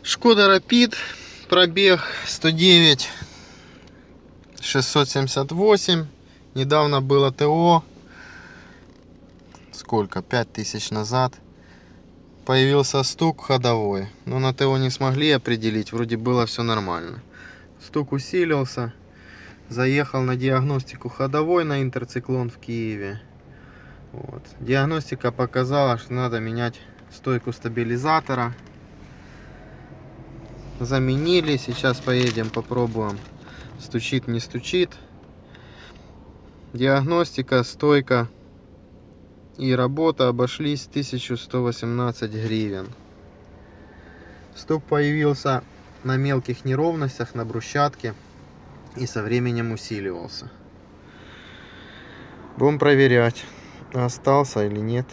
Шкода Рапид, пробег 109 678. Недавно было ТО. Сколько? 5000 назад. Появился стук ходовой. Но на ТО не смогли определить. Вроде было все нормально. Стук усилился. Заехал на диагностику ходовой на Интерциклон в Киеве. Вот. Диагностика показала, что надо менять стойку стабилизатора. Заменили. Сейчас поедем попробуем. Стучит, не стучит. Диагностика, стойка и работа обошлись 1118 гривен. Стук появился на мелких неровностях, на брусчатке, и со временем усиливался. Будем проверять, остался или нет.